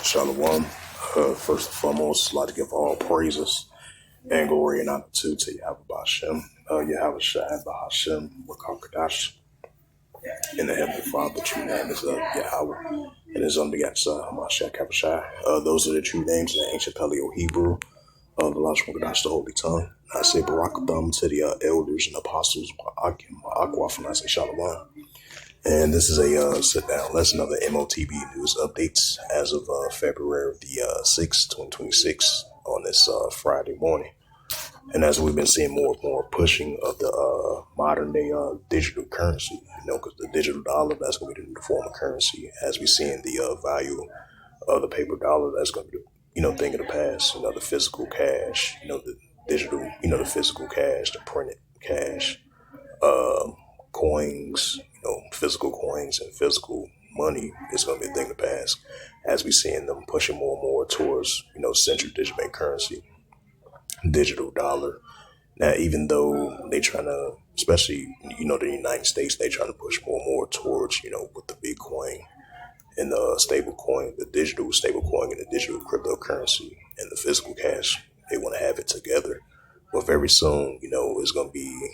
Shalom. First and foremost, I'd like to give all praises and glory and honor to Yahweh Bashem, Yahweh Shai Bahashem, Wakakadash, in the Heavenly Father. True name is Yahweh, and his unbegotten Son, Hamashiach Kabashai. Those are the true names in the ancient Paleo Hebrew, the logical Wakadash, the Holy Tongue. I say Barakatham to the elders and apostles, Ma'akim, Ma'akwaf, and I say Shalom. And this is a sit-down lesson of the M.O.T.B news updates as of February the 6th, 2026 on this Friday morning. And as we've been seeing more and more pushing of the modern day digital currency, because the digital dollar, that's going to be the new form of currency, as we see in the value of the paper dollar, that's going to be the, thing of the past, the physical cash, the digital, the physical cash, the printed cash, coins, physical coins and physical money is going to be a thing to pass, as we seeing them pushing more and more towards, central digital bank currency, digital dollar. Now, even though they trying to, especially, the United States, they trying to push more and more towards, with the Bitcoin and the stable coin, the digital stable coin and the digital cryptocurrency and the physical cash, they want to have it together. But very soon, it's going to be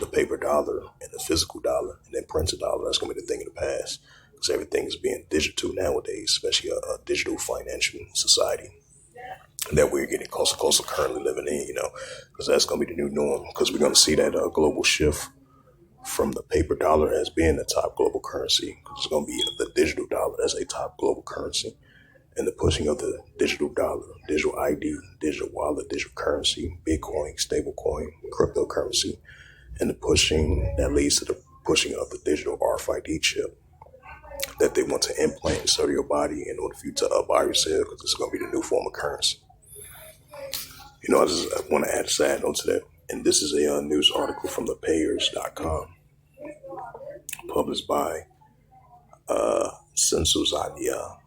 the paper dollar and the physical dollar and then printed dollar. That's going to be the thing of the past, because everything is being digital nowadays, especially a digital financial society that we're getting closer and closer currently living in, because that's going to be the new norm, because we're going to see that global shift from the paper dollar as being the top global currency, because it's going to be the digital dollar as a top global currency, and the pushing of the digital dollar, digital ID, digital wallet, digital currency, Bitcoin, stable coin, cryptocurrency, and the pushing that leads to the pushing of the digital RFID chip that they want to implant inside of your body in order for you to buy yourself, because it's going to be the new form of currency. I just want to add a side note to that. And this is a news article from thepayers.com, published by Sensuzadia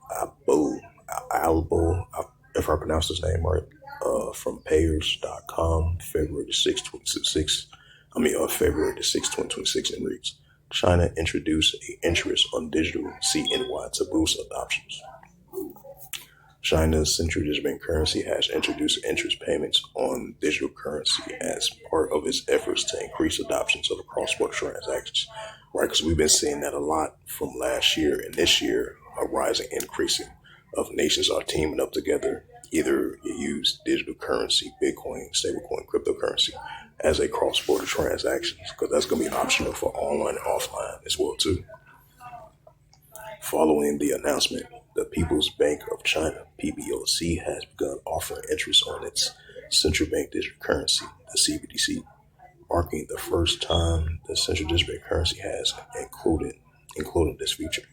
Albo, if I pronounce his name right, from payers.com, February the 6th, 2026. February the 6th, 2026, and reads, China introduced an interest on digital CNY to boost adoptions. China's central digital bank currency has introduced interest payments on digital currency as part of its efforts to increase adoptions of the cross-border transactions. Right, because we've been seeing that a lot from last year and this year, a rising increasing of nations are teaming up together. Either you use digital currency, Bitcoin, stablecoin, cryptocurrency as a cross-border transactions, because that's going to be optional for online and offline as well too. Following the announcement, the People's Bank of China, PBOC, has begun offering interest on its central bank digital currency, the CBDC, marking the first time the central digital bank currency has included this feature.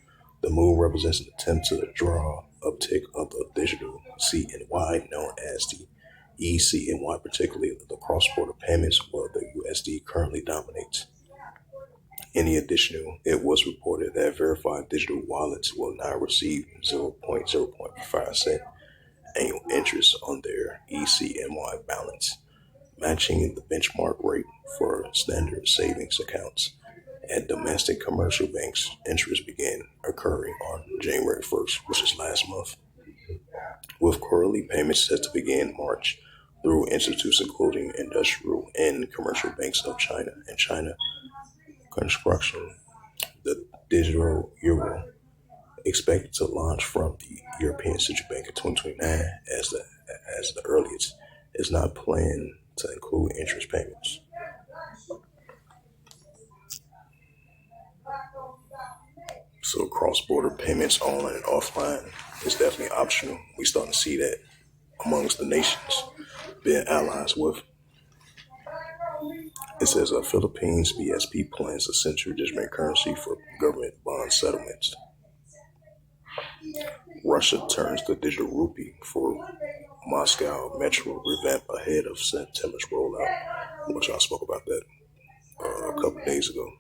The move represents an attempt to draw uptick of the digital CNY, known as the ECNY, particularly the cross-border payments where the USD currently dominates. In addition, it was reported that verified digital wallets will now receive 0.05 cent annual interest on their ECNY balance, matching the benchmark rate for standard savings accounts. At domestic commercial banks, interest began occurring on January 1st, which is last month, with quarterly payments set to begin in March through institutes including industrial and commercial banks of China and China Construction. The digital euro, expected to launch from the European Central Bank in 2029 as the earliest, is not planned to include interest payments. So cross-border payments online and offline is definitely optional. We starting to see that amongst the nations being allies with. It says Philippines BSP plans a central digital bank currency for government bond settlements. Russia turns to digital rupee for Moscow metro revamp ahead of September's rollout, which I spoke about that a couple days ago.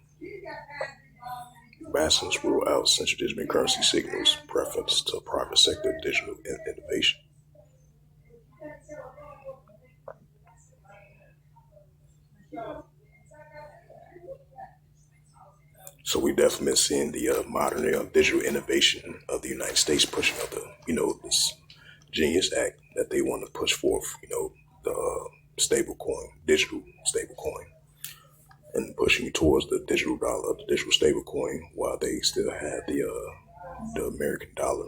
Bassins rule out central digital currency signals preference to private sector digital innovation. So we definitely been seeing the modern day digital innovation of the United States pushing up this Genius Act that they want to push forth, the stable coin, digital stable coin, and pushing towards the digital dollar, the digital stable coin, while they still have the American dollar.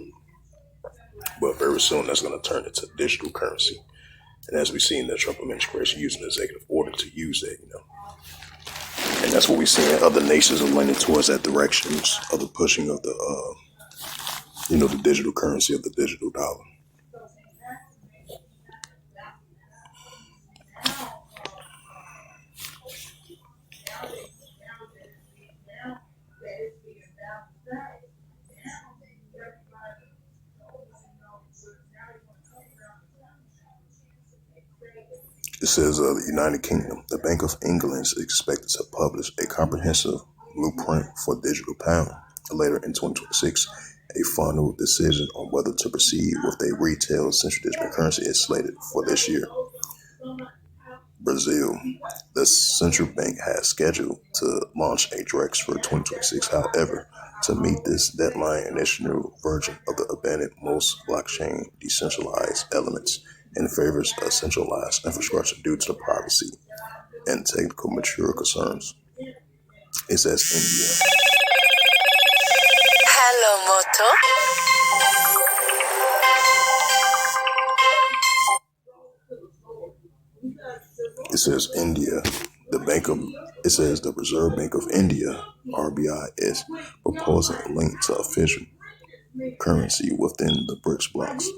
But very soon that's going to turn into digital currency. And as we see in the Trump administration using the executive order to use that. And that's what we see in other nations are leaning towards that directions of the pushing of the digital currency of the digital dollar. It says the United Kingdom, the Bank of England is expected to publish a comprehensive blueprint for digital pound later in 2026. A final decision on whether to proceed with a retail central digital currency is slated for this year. Brazil, the central bank has scheduled to launch a Drex for 2026. However, to meet this deadline, initial version of the abandoned most blockchain decentralized elements and favors a centralized infrastructure due to the privacy and technical mature concerns. It says India. Hello, Moto. It says India. It says the Reserve Bank of India, RBI, is proposing a link to official currency within the BRICS blocks.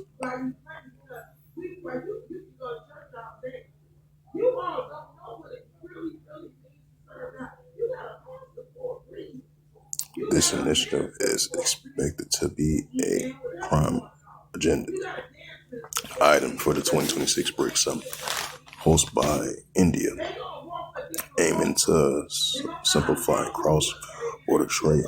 This initiative is expected to be a prime agenda item for the 2026 BRICS Summit, hosted by India, aiming to simplify cross-border trade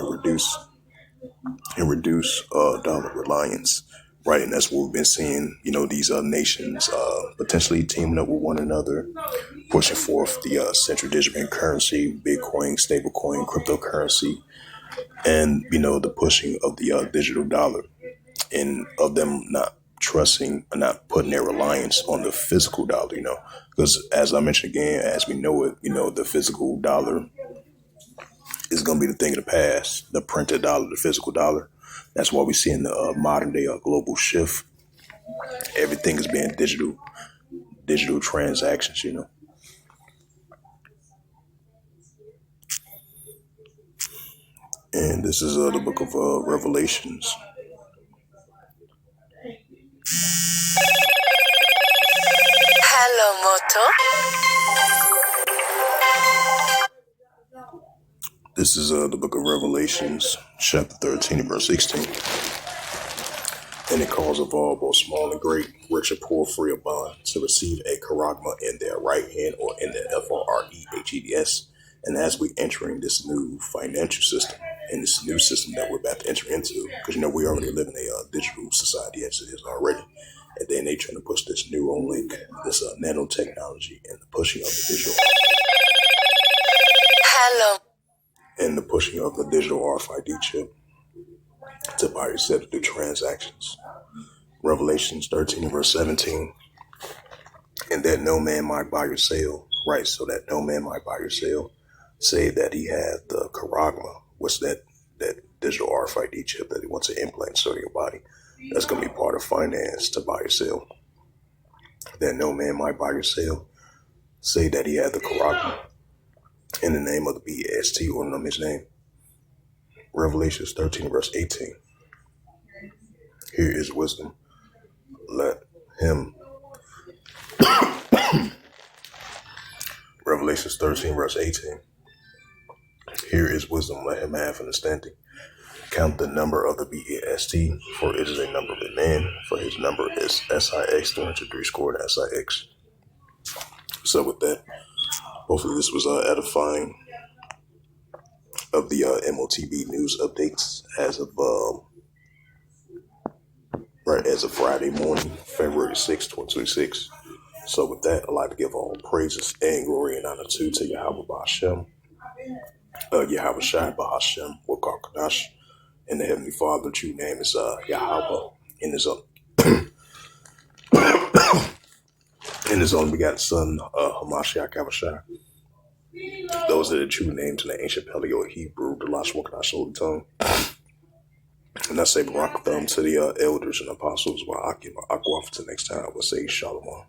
and reduce dollar reliance. Right, and that's what we've been seeing. These nations potentially teaming up with one another, pushing forth the central digital currency, Bitcoin, stablecoin, cryptocurrency, and the pushing of the digital dollar, and of them not trusting, not putting their reliance on the physical dollar. Because as I mentioned again, as we know it, the physical dollar is going to be the thing of the past. The printed dollar, the physical dollar. That's why we see in the modern day global shift. Everything is being digital transactions. And this is the book of Revelations. Hello, Moto. This is the book of Revelations, chapter 13, verse 16. And it calls of all, both small and great, rich and poor, free or bond, to receive a charagma in their right hand or in their FOREHEDS. And as we entering this new financial system, and this new system that we're about to enter into, because we already live in a digital society as it is already, and then they trying to push this neural link, this nanotechnology, and the pushing of the digital. Hello. And the pushing of the digital RFID chip to buy or sell to do transactions. Revelations 13 verse 17. And that no man might buy or sell. Right, so that no man might buy or sell. Say that he had the charagma. What's that digital RFID chip that he wants to implant into your body? That's going to be part of finance to buy or sell. That no man might buy or sell. Say that he had the charagma in the name of the BEST or name his name. Revelations 13 verse 18. Here is wisdom. Let him. Revelations 13 verse 18. Here is wisdom. Let him have understanding. Count the number of the BEST, for it is a number of a man, for his number is SIX 303 scored SIX. So with that, hopefully this was edifying. of the M.O.T.B news updates as of Friday morning, February 6th, 2026. So with that, I'd like to give all praises and glory and honor to Yahweh Ba'Shem, Yahweh Shai Ba'Shem, Wakakadash, and the Heavenly Father. True name is Yahweh, and his only begotten Son, Hamashiach Abishai. Those are the true names in the ancient Paleo Hebrew, the Lashon Wakadash Holy Tongue. And I say Barak Thumb to the elders and apostles, while I give Aqua to next time. I will say Shalom.